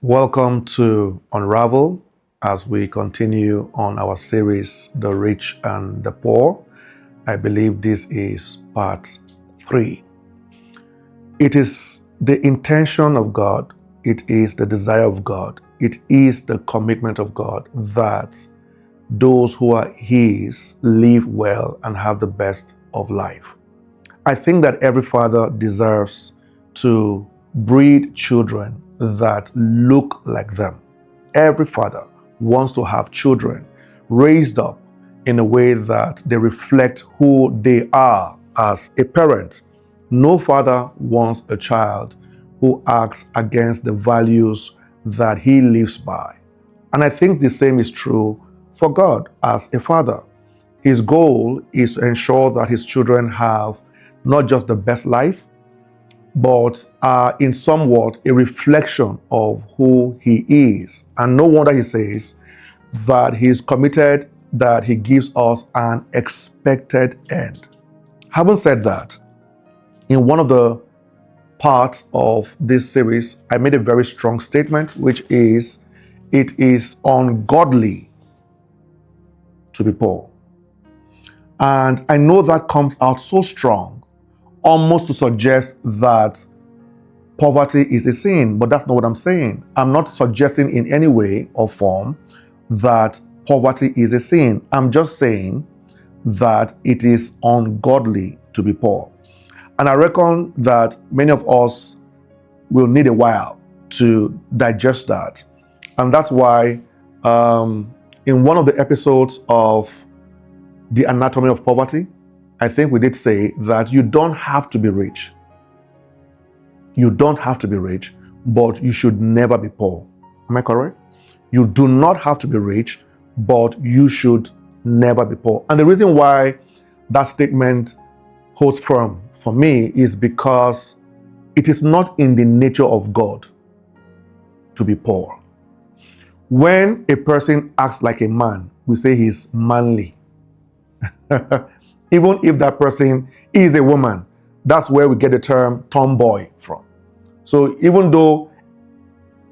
Welcome to Unravel as we continue on our series, The Rich and the Poor. I believe this is part 3. It is the intention of God, it is the desire of God, it is the commitment of God that those who are His live well and have the best of life. I think that every father deserves to breed children that look like them. Every father wants to have children raised up in a way that they reflect who they are as a parent. No father wants a child who acts against the values that he lives by. And I think the same is true for God as a father. His goal is to ensure that his children have not just the best life, but are in somewhat a reflection of who he is. And no wonder he says that he is committed, that he gives us an expected end. Having said that, in one of the parts of this series, I made a very strong statement, which is, it is ungodly to be poor. And I know that comes out so strong, almost to suggest that poverty is a sin, but that's not what I'm saying. I'm not suggesting in any way or form that poverty is a sin. I'm just saying that it is ungodly to be poor. And I reckon that many of us will need a while to digest that. And that's why in one of the episodes of The Anatomy of Poverty, I think we did say that you don't have to be rich. You don't have to be rich, but you should never be poor. Am I correct? You do not have to be rich, but you should never be poor. And the reason why that statement holds firm for me is because it is not in the nature of God to be poor. When a person acts like a man, we say he's manly. Even if that person is a woman, that's where we get the term tomboy from. So even though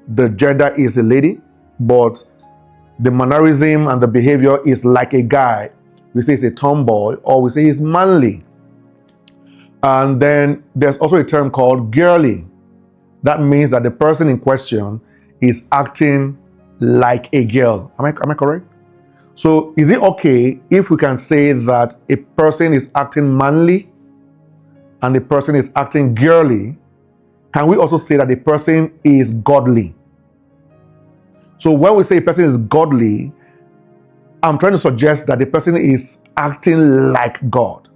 the gender is a lady, but the mannerism and the behavior is like a guy, we say it's a tomboy, or we say he's manly. And then there's also a term called girly. That means that the person in question is acting like a girl. Am I correct? So is it okay if we can say that a person is acting manly and the person is acting girly? Can we also say that the person is godly? So when we say a person is godly, I'm trying to suggest that the person is acting like God.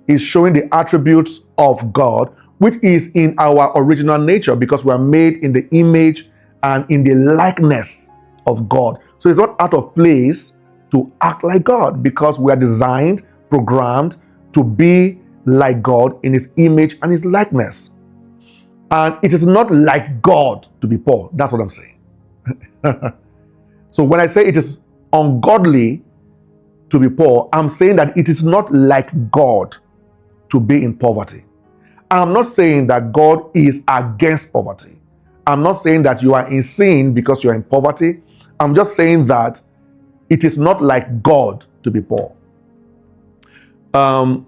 Is showing the attributes of God, which is in our original nature, because we are made in the image and in the likeness of God. So it's not out of place to act like God, because we are designed, programmed to be like God in His image and His likeness. And it is not like God to be poor. That's what I'm saying. So when I say it is ungodly to be poor, I'm saying that it is not like God to be in poverty. I'm not saying that God is against poverty. I'm not saying that you are in sin because you are in poverty. I'm just saying that it is not like God to be poor.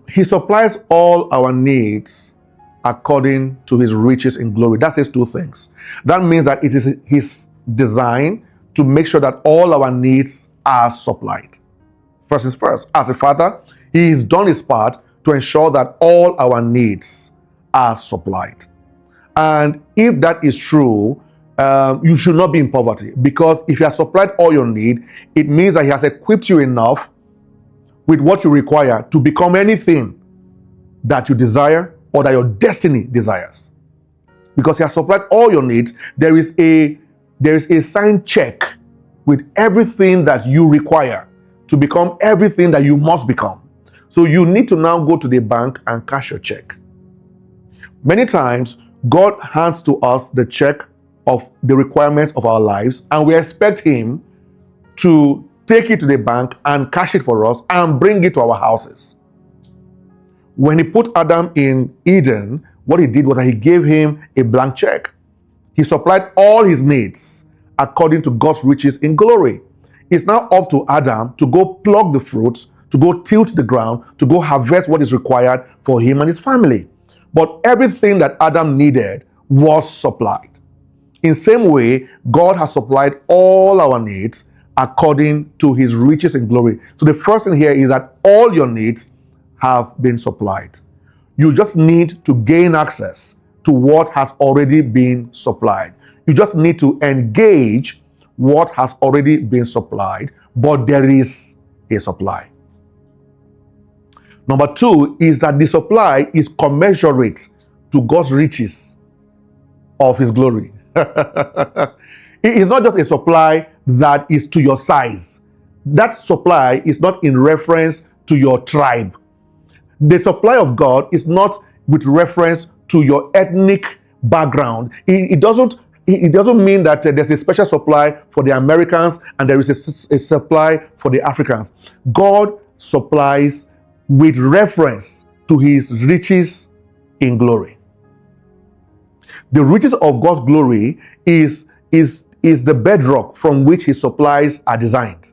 He supplies all our needs according to His riches in glory. That says two things. That means that it is His design to make sure that all our needs are supplied. First is first. As a father, He has done His part to ensure that all our needs are supplied. And if that is true, you should not be in poverty, because if He has supplied all your need, it means that He has equipped you enough with what you require to become anything that you desire or that your destiny desires. Because He has supplied all your needs, there is a signed check with everything that you require to become everything that you must become. So you need to now go to the bank and cash your check. Many times, God hands to us the check of the requirements of our lives, and we expect Him to take it to the bank and cash it for us and bring it to our houses. When He put Adam in Eden, what He did was that He gave him a blank check. He supplied all his needs according to God's riches in glory. It's now up to Adam to go pluck the fruits, to go tilt the ground, to go harvest what is required for him and his family. But everything that Adam needed was supplied. In same way, God has supplied all our needs according to his riches in glory. So the first thing here is that all your needs have been supplied. You just need to gain access to what has already been supplied. You just need to engage what has already been supplied, but there is a supply. Number two is that the supply is commensurate to God's riches of his glory. It is not just a supply that is to your size. That supply is not in reference to your tribe. The supply of God is not with reference to your ethnic background. It doesn't mean that there's a special supply for the Americans and there is a supply for the Africans. God supplies with reference to his riches in glory. The riches of God's glory is the bedrock from which his supplies are designed.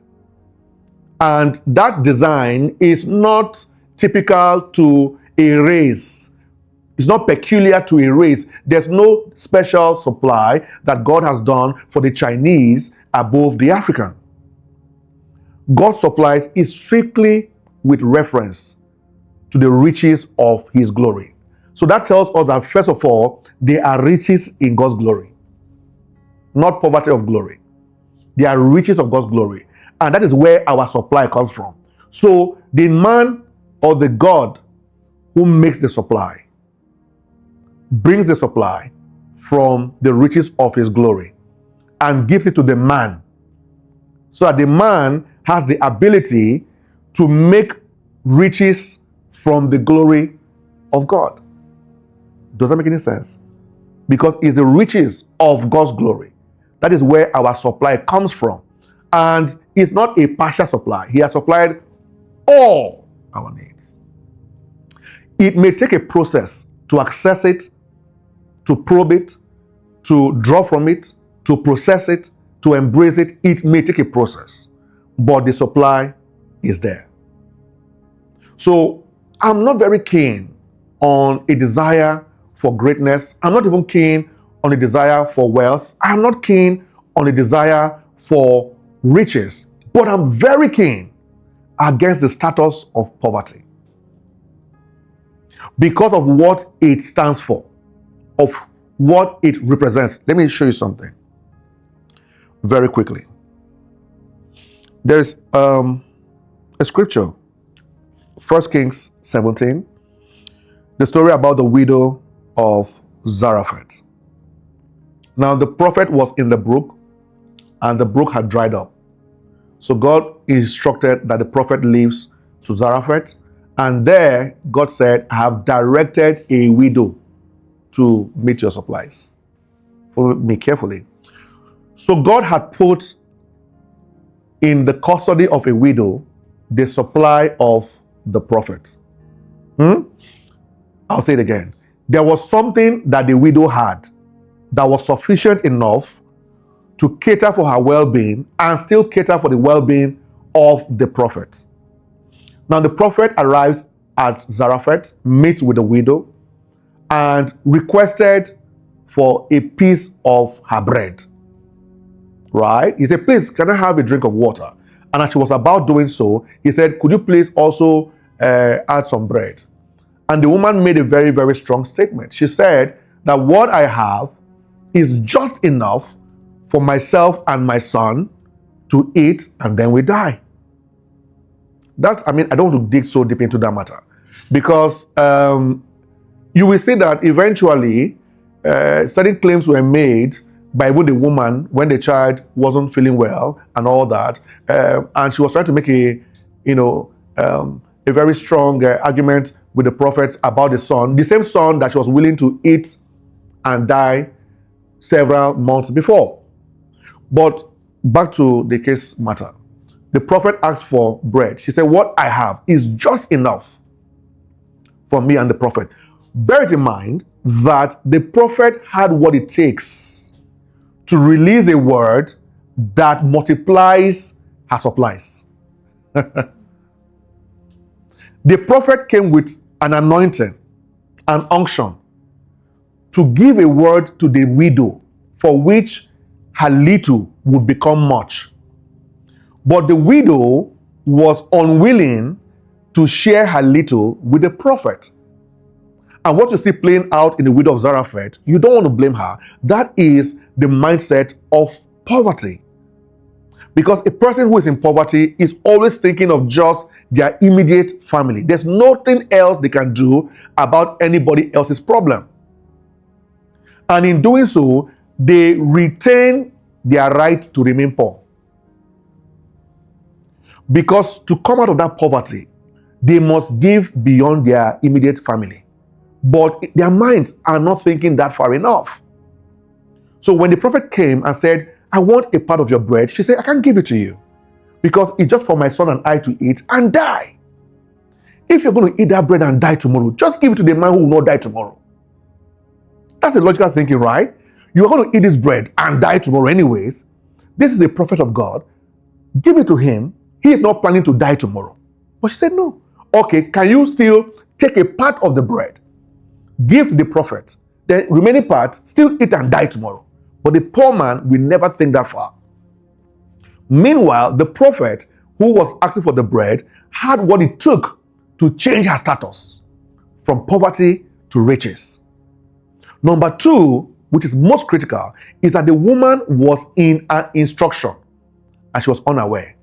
And that design is not typical to a race. It's not peculiar to a race. There's no special supply that God has done for the Chinese above the African. God's supplies is strictly with reference to the riches of his glory. So that tells us that, first of all, there are riches in God's glory, not poverty of glory. There are riches of God's glory. And that is where our supply comes from. So the man or the God who makes the supply brings the supply from the riches of his glory and gives it to the man, so that the man has the ability to make riches from the glory of God. Does that make any sense? Because it's the riches of God's glory. That is where our supply comes from. And it's not a partial supply. He has supplied all our needs. It may take a process to access it, to probe it, to draw from it, to process it, to embrace it. It may take a process, but the supply is there. So I'm not very keen on a desire for greatness. I'm not even keen on a desire for wealth. I'm not keen on a desire for riches, but I'm very keen against the status of poverty because of what it stands for, of what it represents. Let me show you something very quickly. There's a scripture, 1 Kings 17, the story about the widow of Zarephath. Now the prophet was in the brook, and the brook had dried up. So God instructed that the prophet leaves to Zarephath, and there God said, I have directed a widow to meet your supplies. Follow me carefully. So God had put in the custody of a widow the supply of the prophet. I'll say it again. There was something that the widow had that was sufficient enough to cater for her well-being and still cater for the well-being of the prophet. Now the prophet arrives at Zarephath, meets with the widow, and requested for a piece of her bread. Right? He said, please, can I have a drink of water? And as she was about doing so, he said, could you please also add some bread? And the woman made a very, very strong statement. She said that what I have is just enough for myself and my son to eat, and then we die. I don't want to dig so deep into that matter, because you will see that eventually certain claims were made by even the woman when the child wasn't feeling well and all that, and she was trying to make a very strong argument with the prophets about the son, the same son that she was willing to eat and die several months before. But back to the case matter. The prophet asked for bread. She said, what I have is just enough for me and the prophet. Bear it in mind that the prophet had what it takes to release a word that multiplies her supplies. The prophet came with an anointing, an unction, to give a word to the widow for which her little would become much. But the widow was unwilling to share her little with the prophet. And what you see playing out in the widow of Zarephath, you don't want to blame her. That is the mindset of poverty. Because a person who is in poverty is always thinking of just their immediate family. There's nothing else they can do about anybody else's problem. And in doing so, they retain their right to remain poor. Because to come out of that poverty, they must give beyond their immediate family. But their minds are not thinking that far enough. So when the prophet came and said, I want a part of your bread, she said, I can't give it to you because it's just for my son and I to eat and die. If you're going to eat that bread and die tomorrow, just give it to the man who will not die tomorrow. That's a logical thinking, right? You're going to eat this bread and die tomorrow anyways. This is a prophet of God. Give it to him. He is not planning to die tomorrow. But she said, no. Okay, can you still take a part of the bread, give to the prophet, the remaining part, still eat and die tomorrow? But the poor man will never think that far. Meanwhile, the prophet who was asking for the bread had what it took to change her status from poverty to riches. Number two, which is most critical, is that the woman was in an instruction and she was unaware.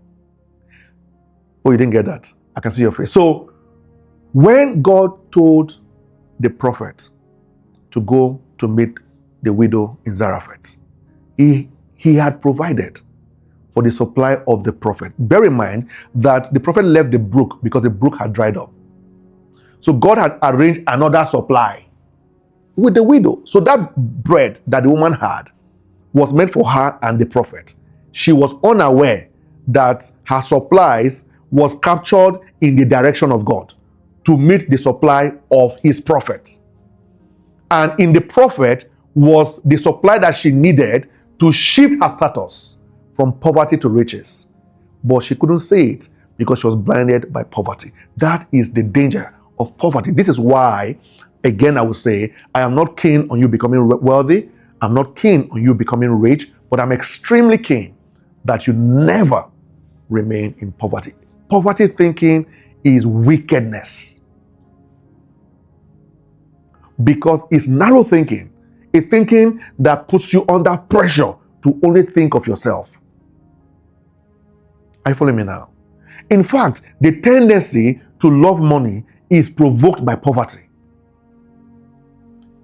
Oh, you didn't get that? I can see your face. So, when God told the prophet to go to meet the widow in Zarephath, he had provided for the supply of the prophet. Bear in mind that the prophet left the brook because the brook had dried up. So God had arranged another supply with the widow. So that bread that the woman had was meant for her and the prophet. She was unaware that her supplies was captured in the direction of God to meet the supply of his prophet. And in the prophet was the supply that she needed to shift her status from poverty to riches. But she couldn't see it because she was blinded by poverty. That is the danger of poverty. This is why, again, I will say, I am not keen on you becoming wealthy. I'm not keen on you becoming rich, but I'm extremely keen that you never remain in poverty. Poverty thinking is wickedness. Because it's narrow thinking, a thinking that puts you under pressure to only think of yourself. Are you following me now? In fact, the tendency to love money is provoked by poverty.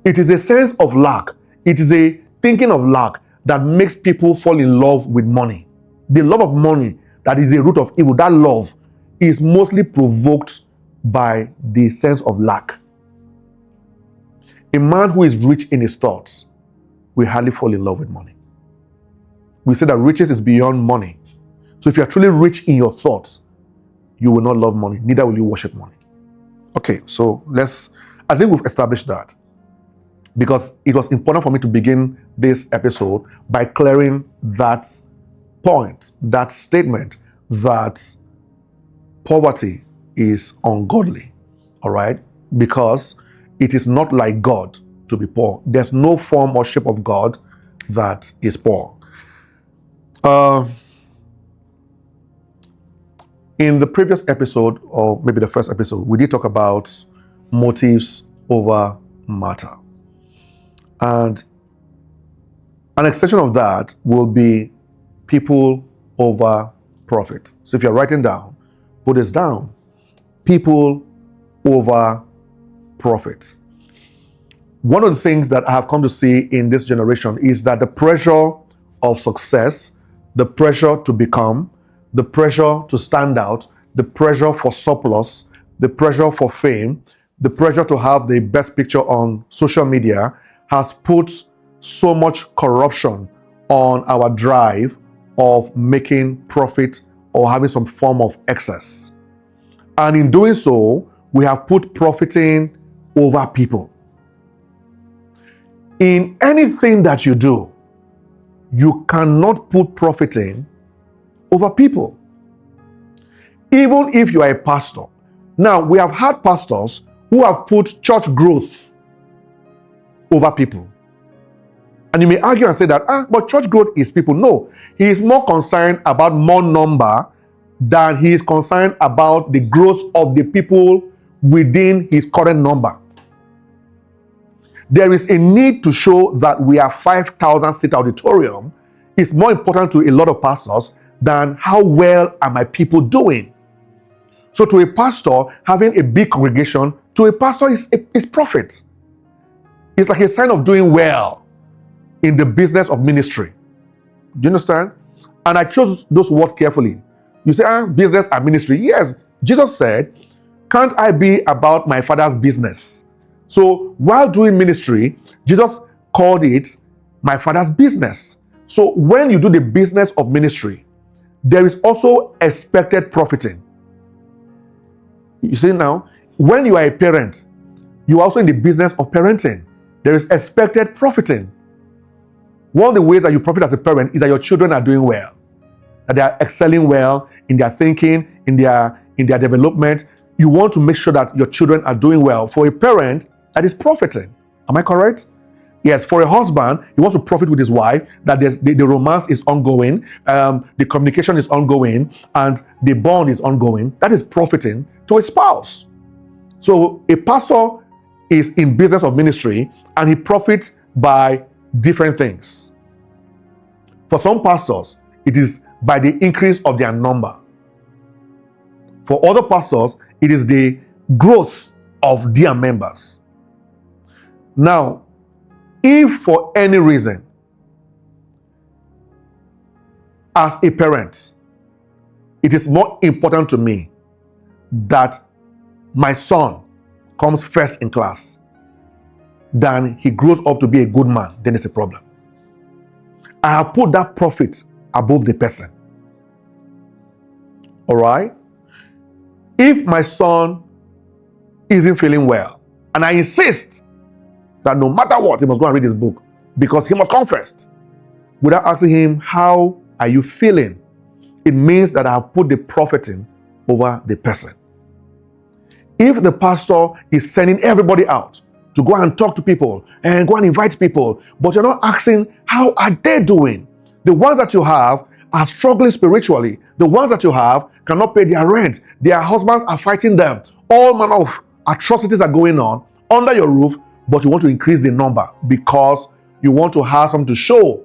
It is a sense of lack. It is a thinking of lack that makes people fall in love with money. The love of money that is the root of evil, that love is mostly provoked by the sense of lack. A man who is rich in his thoughts will hardly fall in love with money. We say that riches is beyond money. So if you are truly rich in your thoughts, you will not love money, neither will you worship money. Okay, so I think we've established that, because it was important for me to begin this episode by clearing that point, that statement that poverty is ungodly, all right? Because it is not like God to be poor. There's no form or shape of God that is poor. In the previous episode, or maybe the first episode, we did talk about motives over matter. And an extension of that will be people over profit. So if you're writing down, put this down. People over profit. One of the things that I have come to see in this generation is that the pressure of success, the pressure to become, the pressure to stand out, the pressure for surplus, the pressure for fame, the pressure to have the best picture on social media has put so much corruption on our drive of making profit or having some form of excess. And in doing so, we have put profiting over people. In anything that you do, you cannot put profiting over people. Even if you are a pastor. Now, we have had pastors who have put church growth over people. And you may argue and say that, but church growth is people. No, he is more concerned about more number than he is concerned about the growth of the people within his current number. There is a need to show that we are 5,000 seat auditorium. It's more important to a lot of pastors than how well are my people doing. So to a pastor, having a big congregation, to a pastor is profit. It's like a sign of doing well in the business of ministry. Do you understand? And I chose those words carefully. You say, business and ministry. Yes, Jesus said, can't I be about my Father's business? So while doing ministry, Jesus called it my Father's business. So when you do the business of ministry, there is also expected profiting. You see now, when you are a parent, you are also in the business of parenting. There is expected profiting. One of the ways that you profit as a parent is that your children are doing well, that they are excelling well in their thinking, in their development. You want to make sure that your children are doing well. For a parent, that is profiting. Am I correct? Yes, for a husband, he wants to profit with his wife, that the romance is ongoing, the communication is ongoing, and the bond is ongoing. That is profiting to a spouse. So a pastor is in business of ministry, and he profits by different things. For some pastors, it is by the increase of their number. For other pastors, it is the growth of their members. Now, if for any reason, as a parent, it is more important to me that my son comes first in class than he grows up to be a good man, then it's a problem. I have put that profit above the person. All right? If my son isn't feeling well, and I insist that no matter what, he must go and read his book because he must come first, without asking him, how are you feeling? It means that I have put the profiting over the person. If the pastor is sending everybody out to go and talk to people and go and invite people, but you're not asking, how are they doing? The ones that you have are struggling spiritually. The ones that you have cannot pay their rent. Their husbands are fighting them. All manner of atrocities are going on under your roof, but you want to increase the number because you want to have something to show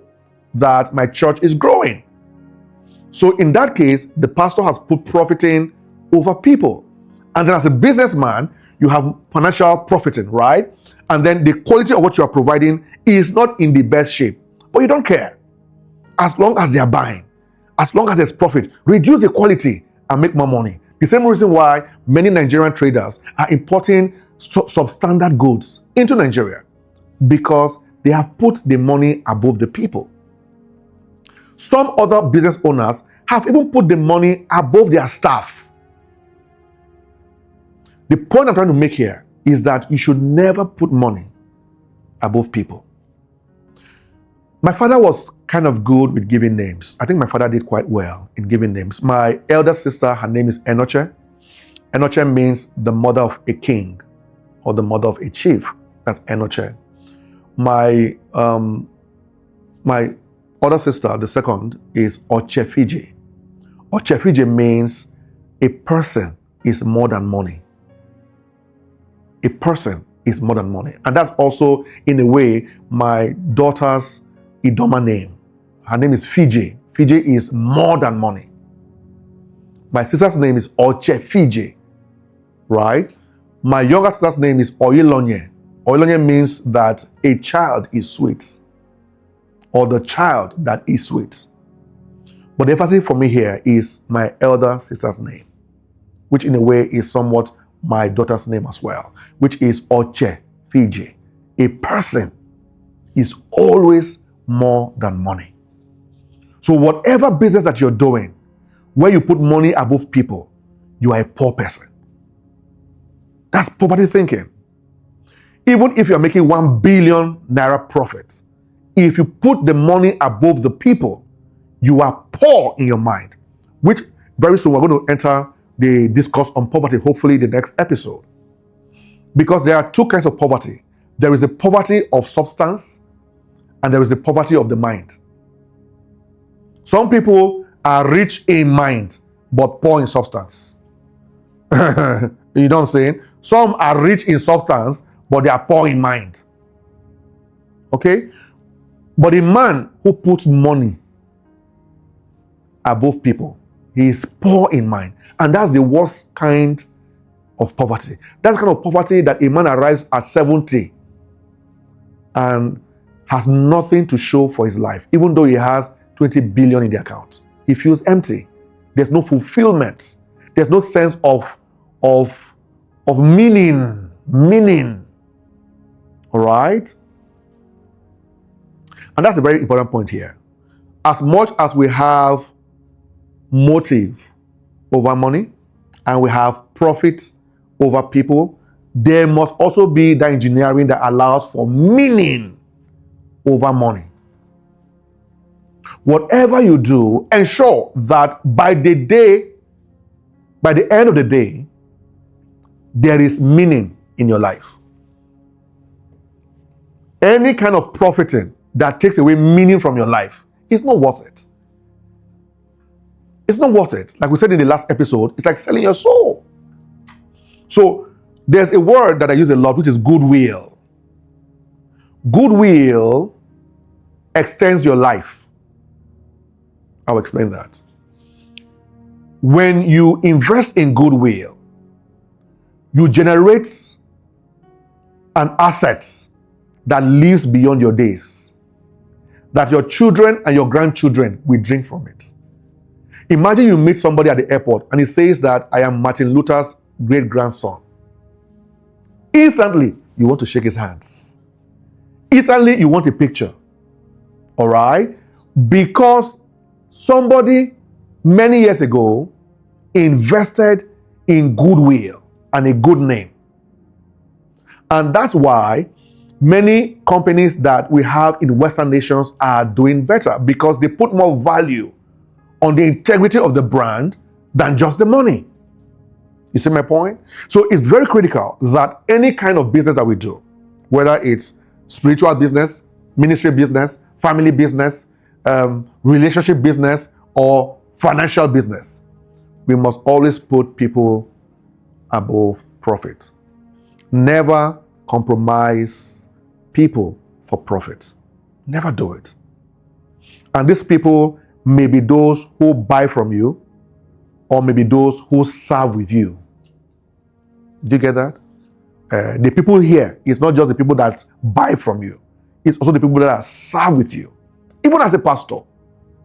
that my church is growing. So in that case, the pastor has put profiting over people. And then as a businessman, you have financial profiting, right? And then the quality of what you are providing is not in the best shape, but you don't care. As long as they are buying, as long as there's profit, reduce the quality and make more money. The same reason why many Nigerian traders are importing substandard goods into Nigeria, because they have put the money above the people. Some other business owners have even put the money above their staff. The point I'm trying to make here is that you should never put money above people. My father was kind of good with giving names. I think my father did quite well in giving names. My elder sister, her name is Enoche. Enoche means the mother of a king or the mother of a chief. That's Enoche. My other sister, the second, is Ochefije. Ochefije means a person is more than money. A person is more than money. And that's also, in a way, my daughter's Idoma name. Her name is Fije. Fije is more than money. My sister's name is Ochefije, right? My younger sister's name is Oyelonye. Oyelonye means that a child is sweet, or the child that is sweet. But the emphasis for me here is my elder sister's name, which in a way is somewhat my daughter's name as well, which is Ochefije. A person is always more than money. So whatever business that you're doing, where you put money above people, you are a poor person. That's poverty thinking. Even if you're making 1 billion naira profit if you put the money above the people, you are poor in your mind, which very soon we're going to enter the discourse on poverty, hopefully the next episode. Because there are two kinds of poverty. There is a poverty of substance and there is a poverty of the mind. Some people are rich in mind, but poor in substance. You know what I'm saying? Some are rich in substance, but they are poor in mind. Okay? But a man who puts money above people, he is poor in mind. And that's the worst kind of poverty. That's the kind of poverty that a man arrives at 70 and has nothing to show for his life, even though he has 20 billion in the account. He feels empty. There's no fulfillment. There's no sense of meaning. All right? And that's a very important point here. As much as we have motive over money and we have profit over people, there must also be the engineering that allows for meaning over money. Whatever you do, ensure that by the end of the day, there is meaning in your life. Any kind of profiting that takes away meaning from your life is not worth it. It's not worth it. Like we said in the last episode, it's like selling your soul. So there's a word that I use a lot, which is goodwill. Goodwill extends your life. I'll explain that. When you invest in goodwill, you generate an asset that lives beyond your days, that your children and your grandchildren will drink from it. Imagine you meet somebody at the airport and he says that I am Martin Luther's great-grandson. Instantly, you want to shake his hands. Instantly, you want a picture. All right? Because somebody many years ago invested in goodwill and a good name. And that's why many companies that we have in Western nations are doing better, because they put more value on the integrity of the brand than just the money. You see my point? So it's very critical that any kind of business that we do, whether it's spiritual business, ministry business, family business, relationship business, or financial business, we must always put people above profit. Never compromise people for profit. Never do it. And these people may be those who buy from you, or maybe those who serve with you. Do you get that? The people here is not just the people that buy from you. It's also the people that serve with you. Even as a pastor,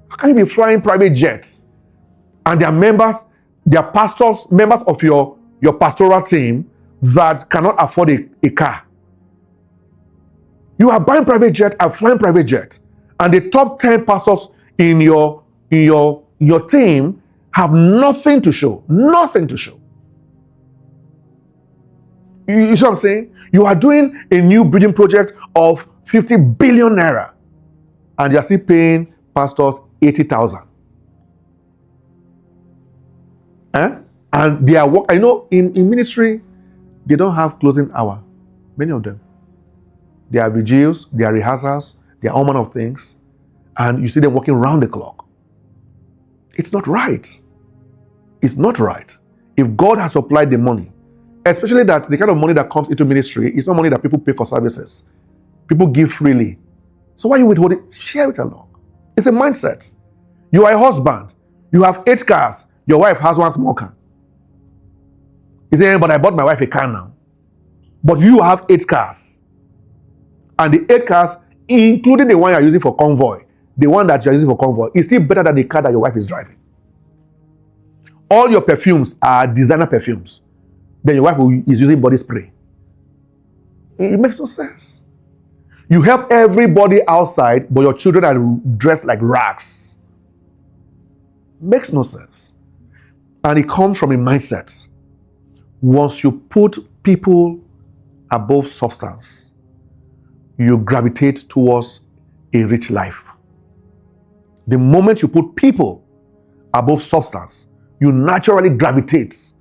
how can you be flying private jets and there are members, there are pastors, members of your pastoral team that cannot afford a car? You are buying private jet and flying private jet, and the top 10 pastors in your team have nothing to show. Nothing to show. You see what I'm saying? You are doing a new building project of 50 billion naira, and you are still paying pastors 80,000. And they are I know in ministry, they don't have closing hour. Many of them. They are vigils, they are rehearsals, they are all manner of things, and you see them working round the clock. It's not right. It's not right. If God has supplied the money, especially that the kind of money that comes into ministry is not money that people pay for services. People give freely. So why are you withholding? Share it along. It's a mindset. You are a husband. You have 8 cars. Your wife has 1 small car. You say, but I bought my wife a car now. But you have 8 cars. And the 8 cars, including the one you're using for convoy, the one that you're using for convoy, is still better than the car that your wife is driving. All your perfumes are designer perfumes. Then your wife is using body spray. It makes no sense. You help everybody outside, but your children are dressed like rags. Makes no sense. And it comes from a mindset. Once you put people above substance, you gravitate towards a rich life. The moment you put people above substance, you naturally gravitate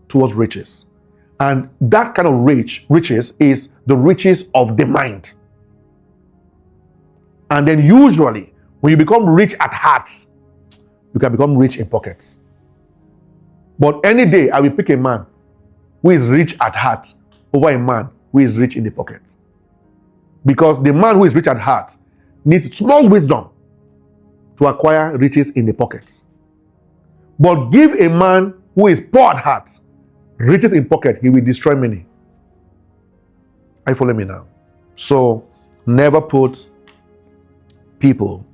towards riches. And that kind of riches is the riches of the mind. And then usually, when you become rich at heart, you can become rich in pockets. But any day, I will pick a man who is rich at heart over a man who is rich in the pocket. Because the man who is rich at heart needs small wisdom to acquire riches in the pocket. But give a man who is poor at heart riches in pocket, he will destroy many. Are you following me now? So never put people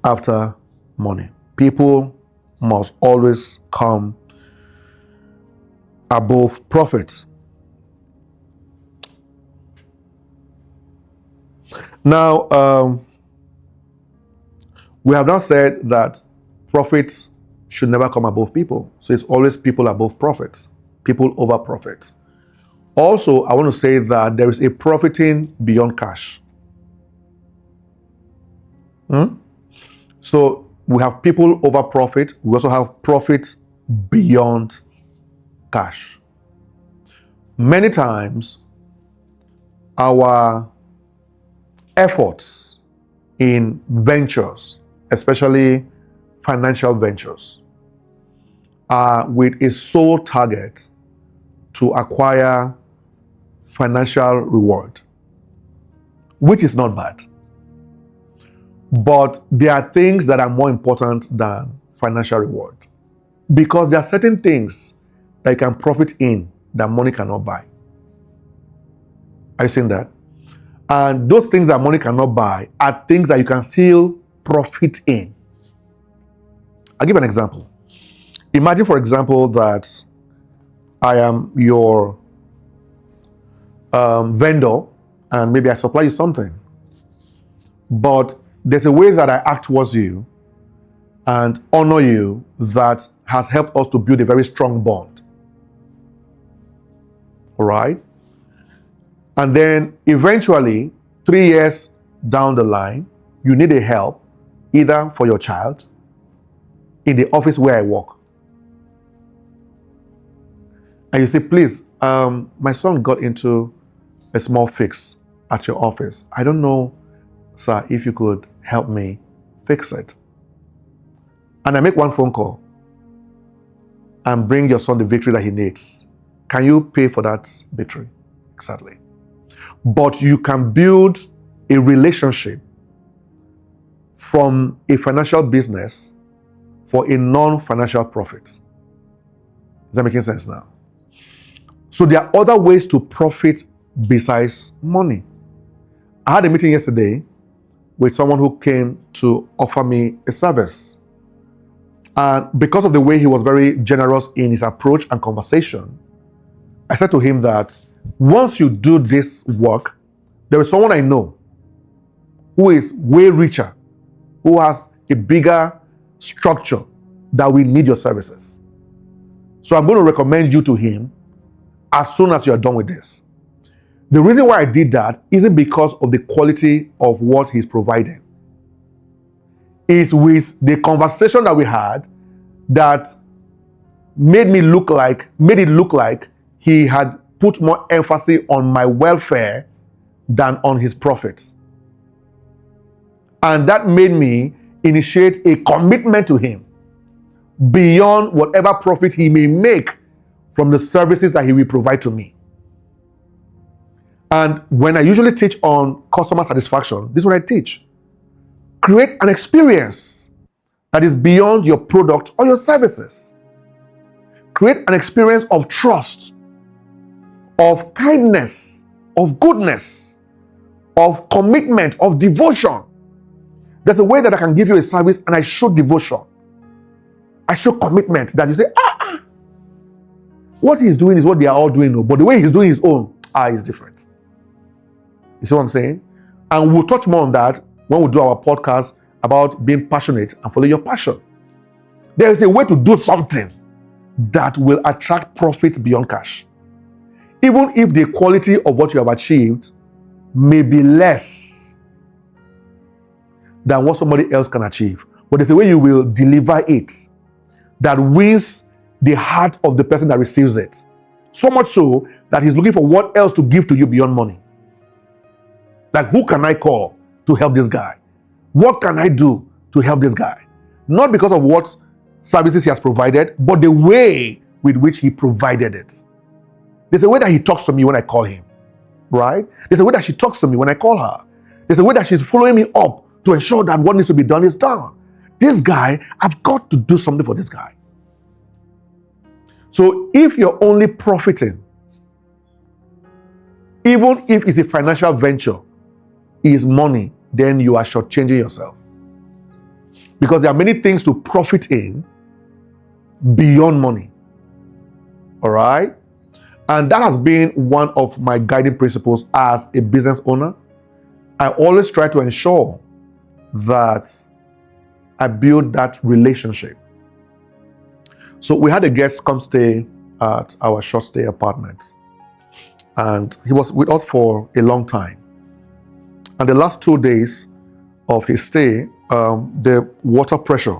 after money. People must always come above profit. Now, we have now said that profit should never come above people. So it's always people above profits, people over profit. Also, I want to say that there is a profiting beyond cash. So we have people over profit. We also have profit beyond cash. Many times, our efforts in ventures, especially financial ventures, are with a sole target to acquire financial reward, which is not bad. But there are things that are more important than financial reward, because there are certain things that you can profit in that money cannot buy. Are you seeing that? And those things that money cannot buy are things that you can still profit in. I'll give an example. Imagine, for example, that I am your vendor and maybe I supply you something. But there's a way that I act towards you and honor you that has helped us to build a very strong bond. All right? And then eventually, 3 years down the line, you need a help either for your child, in the office where I work. And you say, please, my son got into a small fix at your office. I don't know, sir, if you could help me fix it. And I make one phone call and bring your son the victory that he needs. Can you pay for that victory? Exactly. But you can build a relationship from a financial business for a non-financial profit. Is that making sense now? So there are other ways to profit besides money. I had a meeting yesterday with someone who came to offer me a service. And because of the way he was very generous in his approach and conversation, I said to him that once you do this work, there is someone I know who is way richer, who has a bigger structure that will need your services. So I'm going to recommend you to him as soon as you are done with this. The reason why I did that isn't because of the quality of what he's providing. It's with the conversation that we had that made it look like he had put more emphasis on my welfare than on his profits. And that made me initiate a commitment to him beyond whatever profit he may make from the services that he will provide to me. And when I usually teach on customer satisfaction, this is what I teach. Create an experience that is beyond your product or your services. Create an experience of trust, of kindness, of goodness, of commitment, of devotion. There's a way that I can give you a service and I show devotion. I show commitment that you say, what he's doing is what they are all doing, but the way he's doing his own, is different. You see what I'm saying? And we'll touch more on that when we do our podcast about being passionate and follow your passion. There is a way to do something that will attract profits beyond cash. Even if the quality of what you have achieved may be less than what somebody else can achieve. But there's a way you will deliver it that wins the heart of the person that receives it. So much so that he's looking for what else to give to you beyond money. Like, who can I call to help this guy? What can I do to help this guy? Not because of what services he has provided, but the way with which he provided it. There's a way that he talks to me when I call him, right? There's a way that she talks to me when I call her. There's a way that she's following me up to ensure that what needs to be done is done. This guy, I've got to do something for this guy. So if you're only profiting, even if it's a financial venture, is money, then you are shortchanging yourself. Because there are many things to profit in beyond money. All right? And that has been one of my guiding principles as a business owner. I always try to ensure that I build that relationship. So we had a guest come stay at our short stay apartment. And he was with us for a long time. And the last 2 days of his stay, the water pressure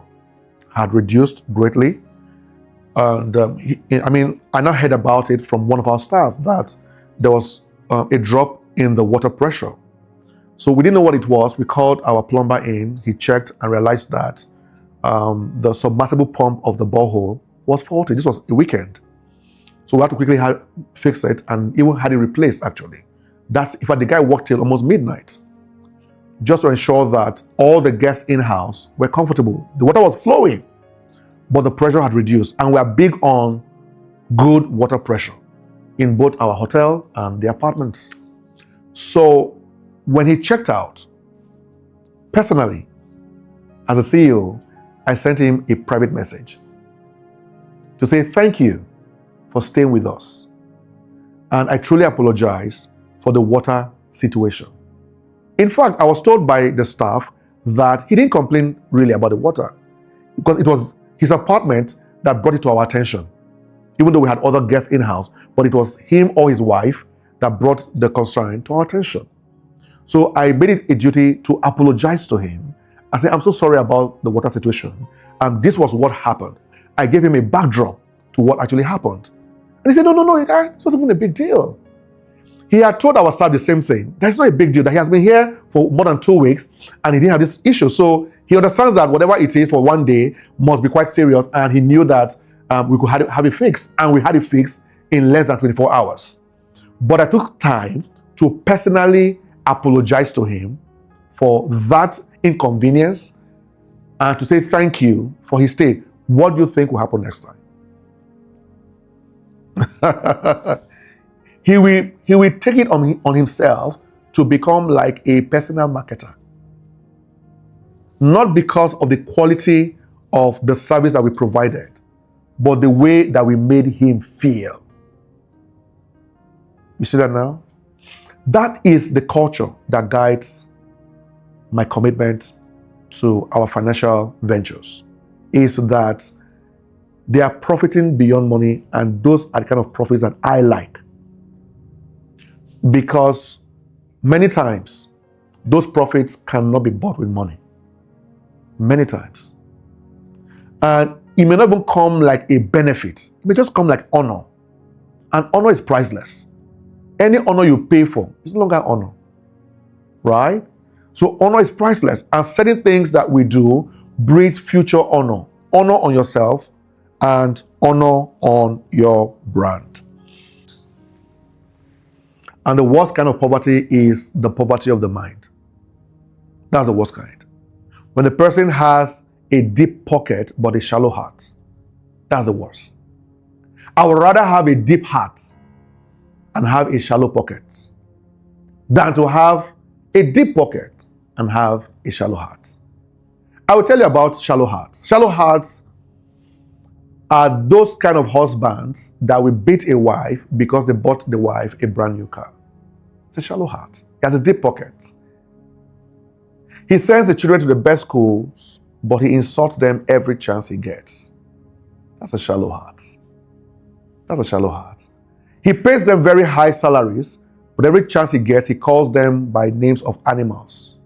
had reduced greatly. And I now heard about it from one of our staff that there was a drop in the water pressure. So we didn't know what it was. We called our plumber in. He checked and realized that the submersible pump of the borehole was faulty. This was a weekend. So we had to quickly fix it and even had it replaced, actually. In fact, the guy worked till almost midnight just to ensure that all the guests in-house were comfortable. The water was flowing, but the pressure had reduced. And we are big on good water pressure in both our hotel and the apartments. So when he checked out, personally, as a CEO, I sent him a private message to say thank you for staying with us. And I truly apologize for the water situation. In fact, I was told by the staff that he didn't complain really about the water because it was his apartment that brought it to our attention, even though we had other guests in-house, but it was him or his wife that brought the concern to our attention. So I made it a duty to apologize to him. I said, I'm so sorry about the water situation. And this was what happened. I gave him a backdrop to what actually happened. And he said, no, it wasn't even a big deal. He had told our staff the same thing. That's not a big deal, that he has been here for more than 2 weeks and he didn't have this issue. So he understands that whatever it is for one day must be quite serious, and he knew that we could have it fixed, and we had it fixed in less than 24 hours. But I took time to personally apologize to him for that inconvenience and to say thank you for his stay. What do you think will happen next time? He will take it on himself to become like a personal marketer. Not because of the quality of the service that we provided, but the way that we made him feel. You see that now? That is the culture that guides my commitment to our financial ventures, is that they are profiting beyond money, and those are the kind of profits that I like. Because many times, those profits cannot be bought with money. Many times. And it may not even come like a benefit. It may just come like honor. And honor is priceless. Any honor you pay for is no longer honor. Right? So honor is priceless. And certain things that we do breeds future honor. Honor on yourself and honor on your brand. And the worst kind of poverty is the poverty of the mind. That's the worst kind. When the person has a deep pocket but a shallow heart, that's the worst. I would rather have a deep heart and have a shallow pocket than to have a deep pocket and have a shallow heart. I will tell you about shallow hearts. Shallow hearts are those kind of husbands that will beat a wife because they bought the wife a brand new car. It's a shallow heart. He has a deep pocket. He sends the children to the best schools, but he insults them every chance he gets. That's a shallow heart. That's a shallow heart. He pays them very high salaries, but every chance he gets, he calls them by names of animals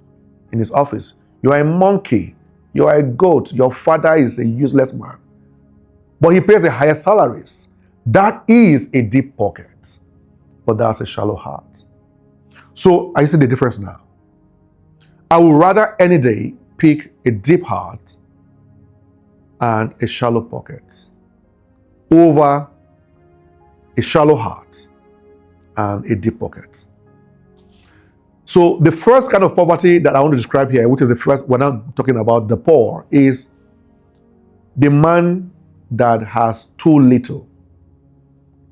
in his office. You are a monkey. You are a goat. Your father is a useless man. But he pays the highest salaries. That is a deep pocket. But that's a shallow heart. So I see the difference now. I would rather any day pick a deep heart and a shallow pocket over a shallow heart and a deep pocket. So the first kind of poverty that I want to describe here, which is the first, we're not talking about the poor, is the man that has too little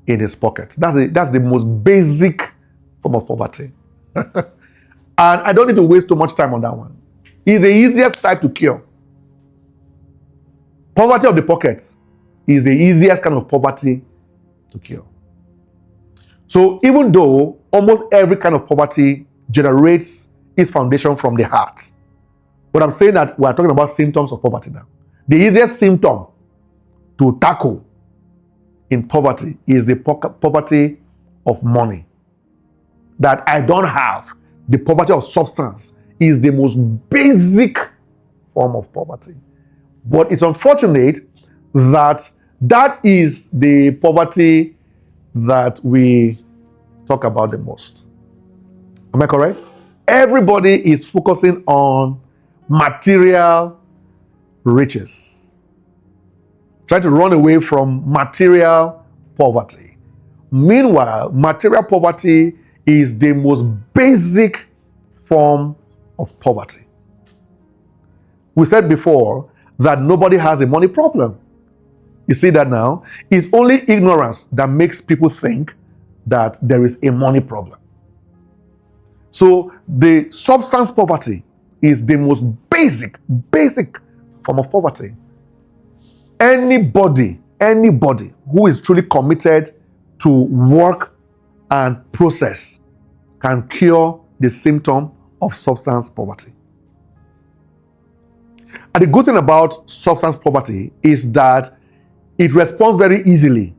in his pocket. That's the most basic form of poverty. And I don't need to waste too much time on that one. It's the easiest type to cure. Poverty of the pockets is the easiest kind of poverty to cure. So even though almost every kind of poverty generates its foundation from the heart, but I'm saying that we're talking about symptoms of poverty now. The easiest symptom to tackle in poverty is the poverty of money. That I don't have. The poverty of substance is the most basic form of poverty. But it's unfortunate that that is the poverty that we talk about the most. Am I correct? Everybody is focusing on material riches. Trying to run away from material poverty. Meanwhile, material poverty is the most basic form of poverty. We said before that nobody has a money problem. You see that now? It's only ignorance that makes people think that there is a money problem. So the substance poverty is the most basic form of poverty. Anybody who is truly committed to work and process can cure the symptom of substance poverty. And the good thing about substance poverty is that it responds very easily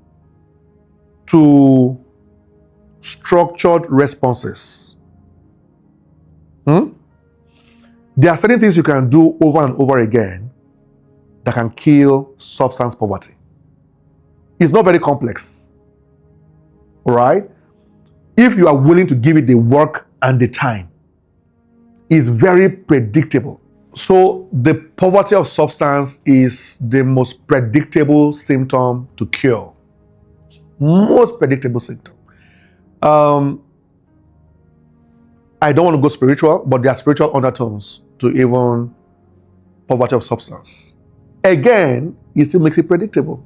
to structured responses. There are certain things you can do over and over again that can kill substance poverty. It's not very complex. All right? If you are willing to give it the work and the time, it's very predictable. So the poverty of substance is the most predictable symptom to cure. Most predictable symptom. I don't want to go spiritual, but there are spiritual undertones to even poverty of substance. Again, it still makes it predictable.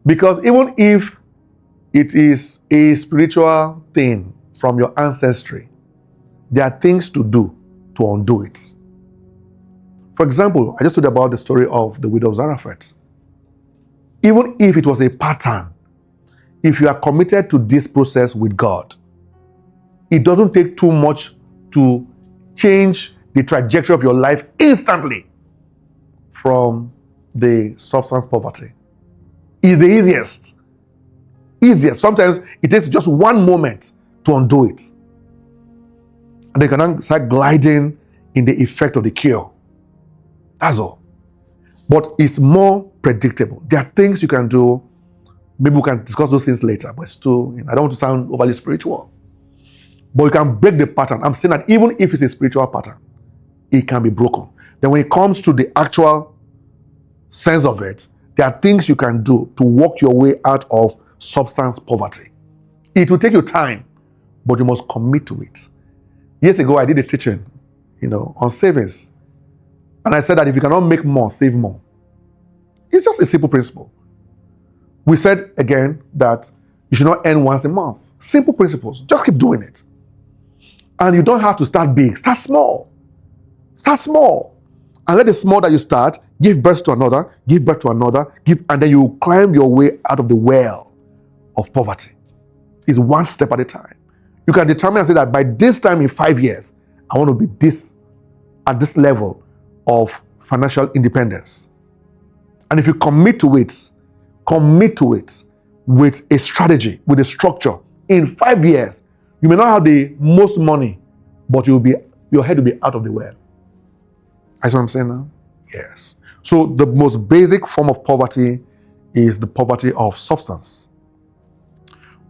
Because even if it is a spiritual thing from your ancestry, there are things to do to undo it. For example, I just told about the story of the widow of Zarephath. Even if it was a pattern, if you are committed to this process with God, it doesn't take too much to change the trajectory of your life instantly from the substance poverty. It's the easiest. Sometimes it takes just one moment to undo it. And they can start gliding in the effect of the cure. That's all. But it's more predictable. There are things you can do. Maybe we can discuss those things later, but it's too, I don't want to sound overly spiritual. But you can break the pattern. I'm saying that even if it's a spiritual pattern, it can be broken. Then when it comes to the actual sense of it, there are things you can do to walk your way out of substance poverty. It will take you time, but you must commit to it. Years ago, I did a teaching, on savings. And I said that if you cannot make more, save more. It's just a simple principle. We said again that you should not earn once a month. Simple principles. Just keep doing it. And you don't have to start big. Start small. Start small. And let the small that you start give birth to another, and then you climb your way out of the well of poverty. It's one step at a time. You can determine and say that by this time in 5 years, I want to be at this level of financial independence. And if you commit to it with a strategy, with a structure, in 5 years, you may not have the most money, but you your head will be out of the well. I see what I'm saying now? Yes. So the most basic form of poverty is the poverty of substance,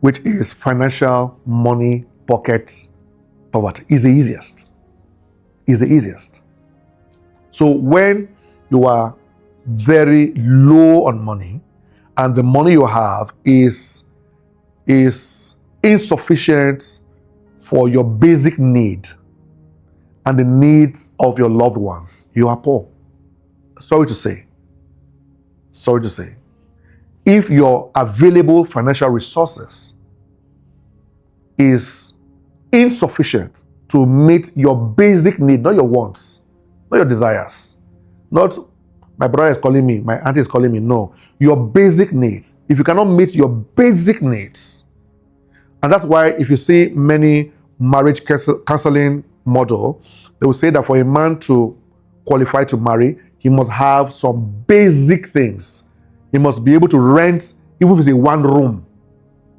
which is financial, money, pocket poverty. Is the easiest. Is the easiest. So when you are very low on money and the money you have is insufficient for your basic need and the needs of your loved ones, you are poor. Sorry to say. If your available financial resources is insufficient to meet your basic need, not your wants, not your desires, not my brother is calling me, my auntie is calling me, no, your basic needs. If you cannot meet your basic needs, and that's why if you see many marriage counseling model, they will say that for a man to qualify to marry, he must have some basic things. He must be able to rent, even if it's a one room,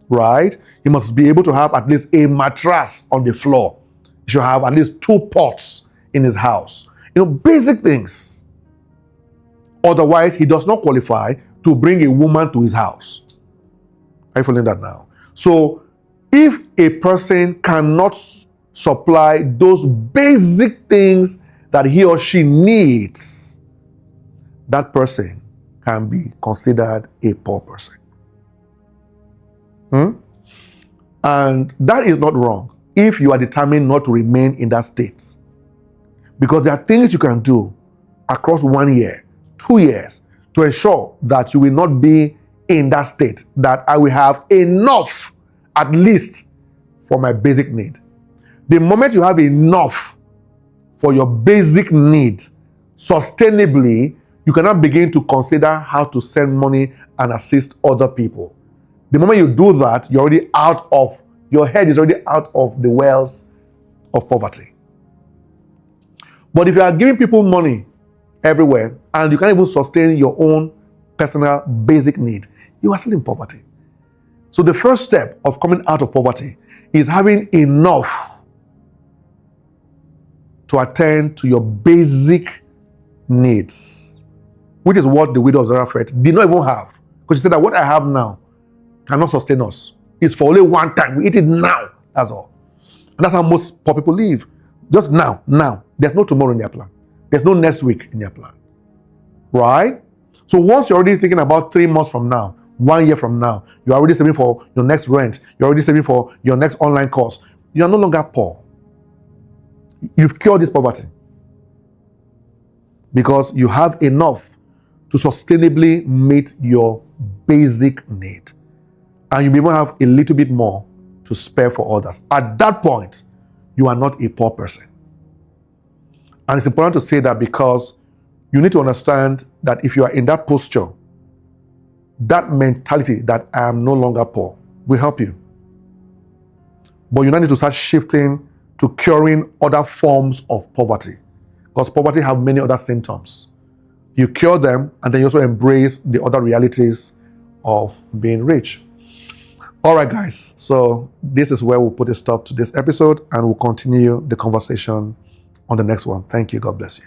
right? He must be able to have at least a mattress on the floor. He should have at least 2 pots in his house. Basic things. Otherwise, he does not qualify to bring a woman to his house. Are you following that now? So, if a person cannot supply those basic things that he or she needs, that person can be considered a poor person. And that is not wrong if you are determined not to remain in that state. Because there are things you can do across 1 year, 2 years, to ensure that you will not be in that state, that I will have enough, at least, for my basic need. The moment you have enough for your basic need, sustainably, you cannot begin to consider how to send money and assist other people. The moment you do that, your head is already out of the wells of poverty. But if you are giving people money everywhere and you can't even sustain your own personal basic need, you are still in poverty. So the first step of coming out of poverty is having enough to attend to your basic needs, which is what the widow of Zarephath did not even have. Because she said that what I have now cannot sustain us. It's for only one time. We eat it now. That's all. And that's how most poor people live. Just now. There's no tomorrow in their plan. There's no next week in their plan. Right? So once you're already thinking about 3 months from now, 1 year from now, you're already saving for your next rent, you're already saving for your next online course, you are no longer poor. You've cured this poverty. Because you have enough to sustainably meet your basic need. And you may even have a little bit more to spare for others. At that point, you are not a poor person. And it's important to say that because you need to understand that if you are in that posture, that mentality that I am no longer poor will help you. But you now need to start shifting to curing other forms of poverty. Because poverty have many other symptoms. You cure them and then you also embrace the other realities of being rich. All right, guys. So this is where we'll put a stop to this episode and we'll continue the conversation on the next one. Thank you. God bless you.